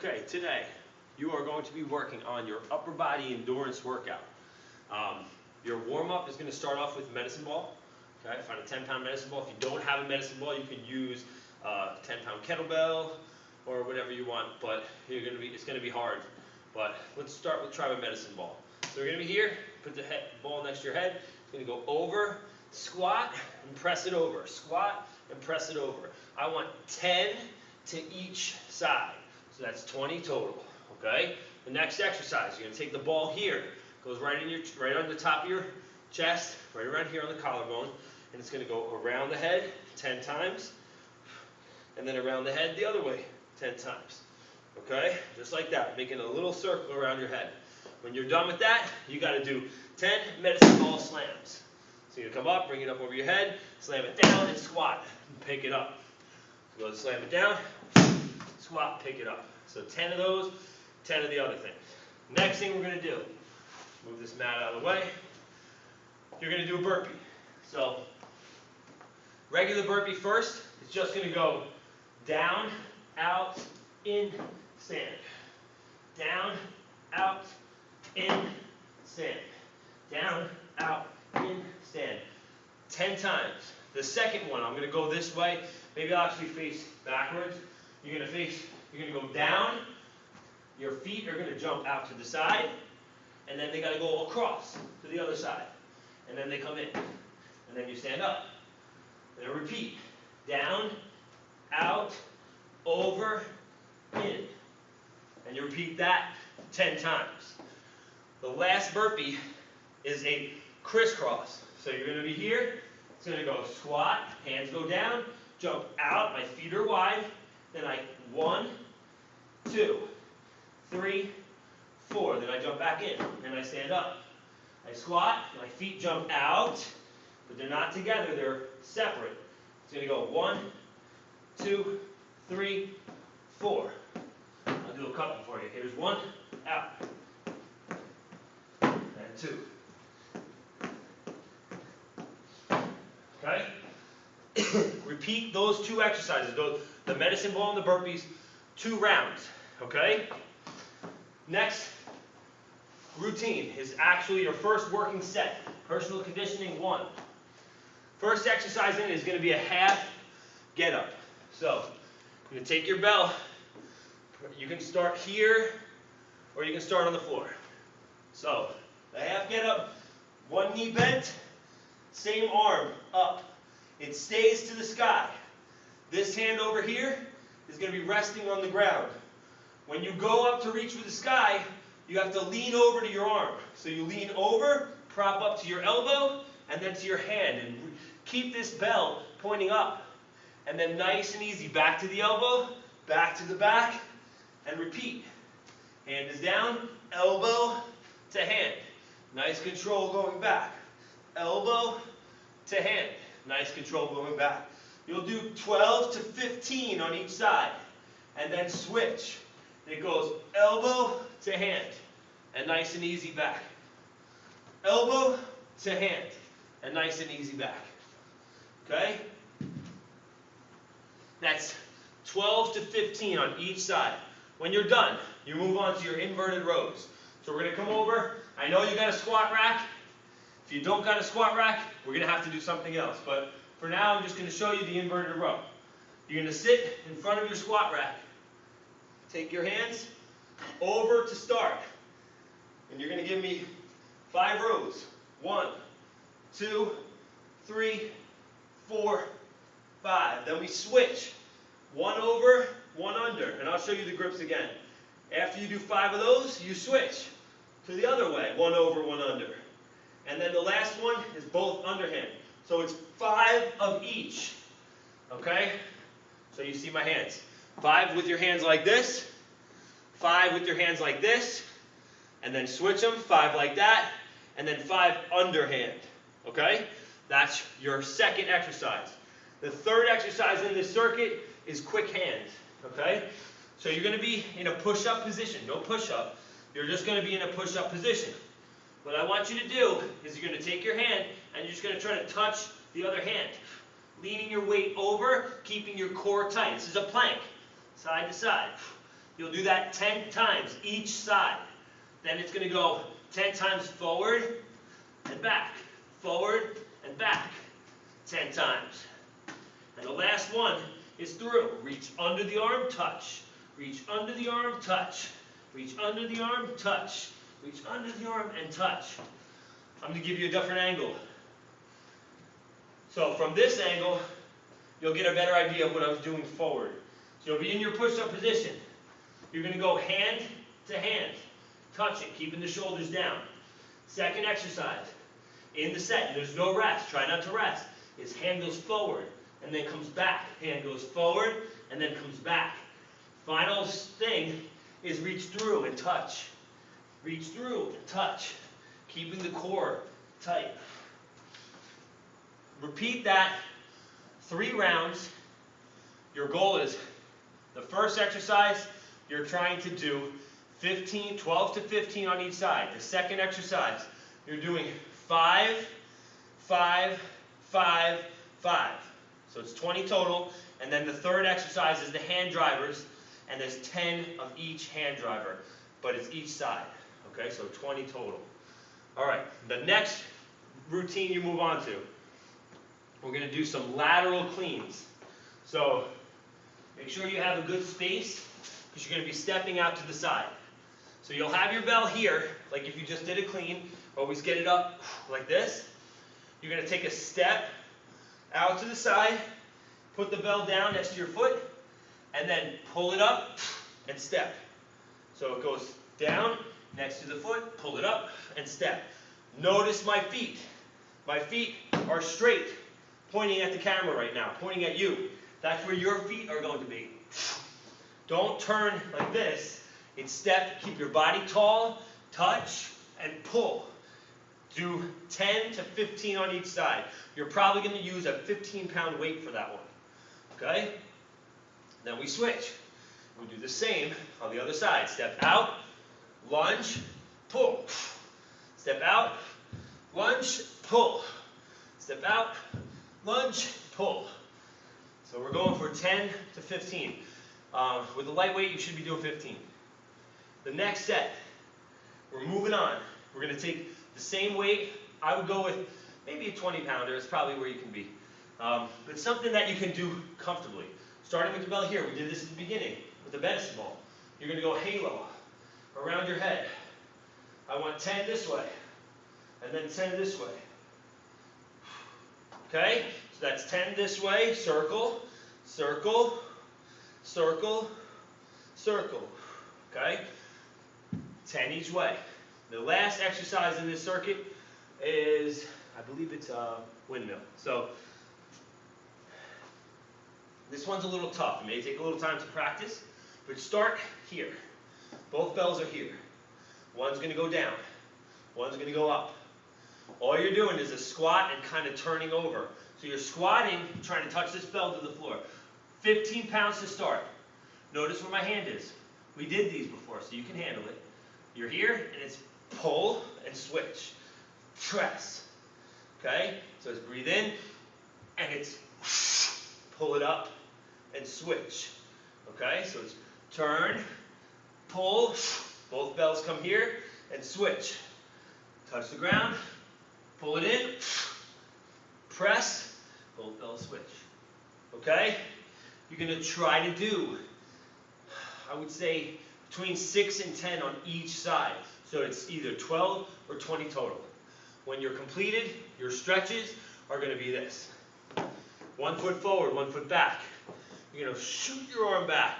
Okay, today you are going to be working on your upper body endurance workout. Your warm-up is going to start off with medicine ball. Okay, find a 10-pound medicine ball. If you don't have a medicine ball, you can use a 10-pound kettlebell or whatever you want, but it's going to be hard. But let's start with try a medicine ball. So we're going to be here, put the ball next to your head. It's going to go over, squat, and press it over. Squat and press it over. I want 10 to each side. So that's 20 total, okay? The next exercise, you're going to take the ball here, goes right on the top of your chest, right around here on the collarbone, and it's going to go around the head 10 times, and then around the head the other way 10 times, okay? Just like that, making a little circle around your head. When you're done with that, you got to do 10 medicine ball slams. So you're going to come up, bring it up over your head, slam it down, and squat, and pick it up. So go slam it down, squat, pick it up. So 10 of those, 10 of the other things. Next thing we're going to do, move this mat out of the way, you're going to do a burpee. So regular burpee first, it's just going to go down, out, in, stand. Down, out, in, stand. Down, out, in, stand. 10 times. The second one, I'm going to go this way. Maybe I'll actually face backwards. You're going to go down. Your feet are going to jump out to the side. And then they got to go across to the other side. And then they come in. And then you stand up. And then repeat. Down, out, over, in. And you repeat that 10 times. The last burpee is a crisscross. So you're going to be here. It's going to go squat, hands go down, jump out, my feet are wide. Then 1, 2, 3, 4. Then I jump back in and I stand up. I squat, my feet jump out, but they're not together, they're separate. It's going to go 1, 2, 3, 4. I'll do a couple for you. Here's 1, out, and 2. Okay? Repeat those two exercises, the medicine ball and the burpees, 2 rounds. Okay? Next routine is actually your first working set. Personal conditioning 1. First exercise in is going to be a half get up. So, you're going to take your bell. You can start here or you can start on the floor. So, the half get up, 1 knee bent, same arm up. It stays to the sky. This hand over here is going to be resting on the ground. When you go up to reach for the sky, you have to lean over to your arm. So you lean over, prop up to your elbow, and then to your hand. And keep this bell pointing up. And then nice and easy, back to the elbow, back to the back, and repeat. Hand is down, elbow to hand. Nice control going back. Elbow to hand. Nice control going back. You'll do 12 to 15 on each side. And then switch. It goes elbow to hand. And nice and easy back. Elbow to hand. And nice and easy back. Okay? That's 12 to 15 on each side. When you're done, you move on to your inverted rows. So we're going to come over. I know you got a squat rack. If you don't got a squat rack, we're going to have to do something else. But for now, I'm just going to show you the inverted row. You're going to sit in front of your squat rack. Take your hands over to start. And you're going to give me 5 rows. 1, 2, 3, 4, 5. Then we switch. 1 over, 1 under. And I'll show you the grips again. After you do 5 of those, you switch to the other way. 1 over, 1 under. And then the last one is both underhand. So it's 5 of each. Okay? So you see my hands. 5 with your hands like this. 5 with your hands like this. And then switch them. 5 like that. And then 5 underhand. Okay? That's your second exercise. The third exercise in this circuit is quick hands. Okay? So you're going to be in a push-up position. No push-up. You're just going to be in a push-up position. What I want you to do is you're going to take your hand and you're just going to try to touch the other hand. Leaning your weight over, keeping your core tight. This is a plank. Side to side. You'll do that 10 times each side. Then it's going to go 10 times forward and back, forward and back, 10 times. And the last one is through. Reach under the arm, touch. Reach under the arm, touch. Reach under the arm, touch. Reach under the arm and touch. I'm going to give you a different angle. So from this angle, you'll get a better idea of what I was doing forward. So you'll be in your push-up position. You're going to go hand to hand, touching, keeping the shoulders down. Second exercise, in the set, there's no rest. Try not to rest. Is hand goes forward and then comes back. Hand goes forward and then comes back. Final thing is reach through and touch. Reach through and touch, keeping the core tight. Repeat that 3 rounds. Your goal is the first exercise, you're trying to do 12 to 15 on each side. The second exercise, you're doing 5, 5, 5, 5. So it's 20 total. And then the third exercise is the hand drivers, and there's 10 of each hand driver, but it's each side. Okay, so 20 total. All right, the next routine you move on to, we're going to do some lateral cleans. So make sure you have a good space, because you're going to be stepping out to the side. So you'll have your bell here, like if you just did a clean. Always get it up like this. You're going to take a step out to the side, put the bell down next to your foot, and then pull it up and step. So it goes down next to the foot, pull it up and step. Notice my feet. My feet are straight, pointing at the camera right now, pointing at you. That's where your feet are going to be. Don't turn like this. Instead, keep your body tall, touch, and pull. Do 10 to 15 on each side. You're probably going to use a 15-pound weight for that one. Okay? Then we switch. We do the same on the other side. Step out, lunge, pull. Step out, lunge, pull. Step out, lunge, pull. So we're going for 10 to 15. With the lightweight, you should be doing 15. The next set, we're moving on. We're going to take the same weight. I would go with maybe a 20-pounder. It's probably where you can be. But something that you can do comfortably. Starting with the bell here. We did this at the beginning with the medicine ball. You're going to go halo around your head. I want 10 this way, and then 10 this way. Okay? So that's 10 this way, circle, circle, circle, circle. Okay? 10 each way. The last exercise in this circuit is, I believe it's a windmill. So this one's a little tough. It may take a little time to practice, but start here. Both bells are here. One's going to go down. One's going to go up. All you're doing is a squat and kind of turning over. So you're squatting, trying to touch this bell to the floor. 15 pounds to start. Notice where my hand is. We did these before, so you can handle it. You're here, and it's pull and switch. Press. Okay? So it's breathe in, and it's pull it up and switch. Okay? So it's turn, pull, both bells come here, and switch. Touch the ground, pull it in, press, both bells switch. Okay? You're going to try to do, I would say, between 6 and 10 on each side. So it's either 12 or 20 total. When you're completed, your stretches are going to be this. 1 foot forward, 1 foot back. You're going to shoot your arm back,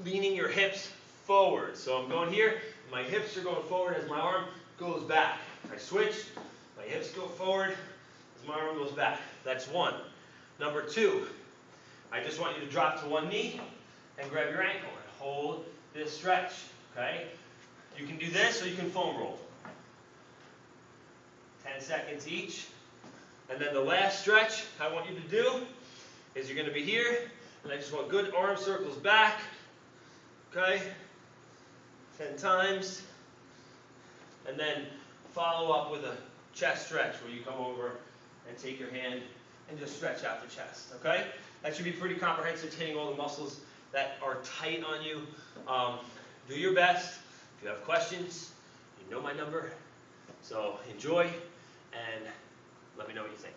leaning your hips forward. So I'm going here, my hips are going forward as my arm goes back. I switch, my hips go forward as my arm goes back. That's 1. Number 2, I just want you to drop to one knee and grab your ankle and hold this stretch, okay? You can do this or you can foam roll. 10 seconds each. And then the last stretch I want you to do is you're going to be here, and I just want good arm circles back, okay? 10 times. And then follow up with a chest stretch where you come over and take your hand and just stretch out the chest, okay? That should be pretty comprehensive, hitting all the muscles that that are tight on you. Do your best. If you have questions, you know my number. So enjoy and let me know what you think.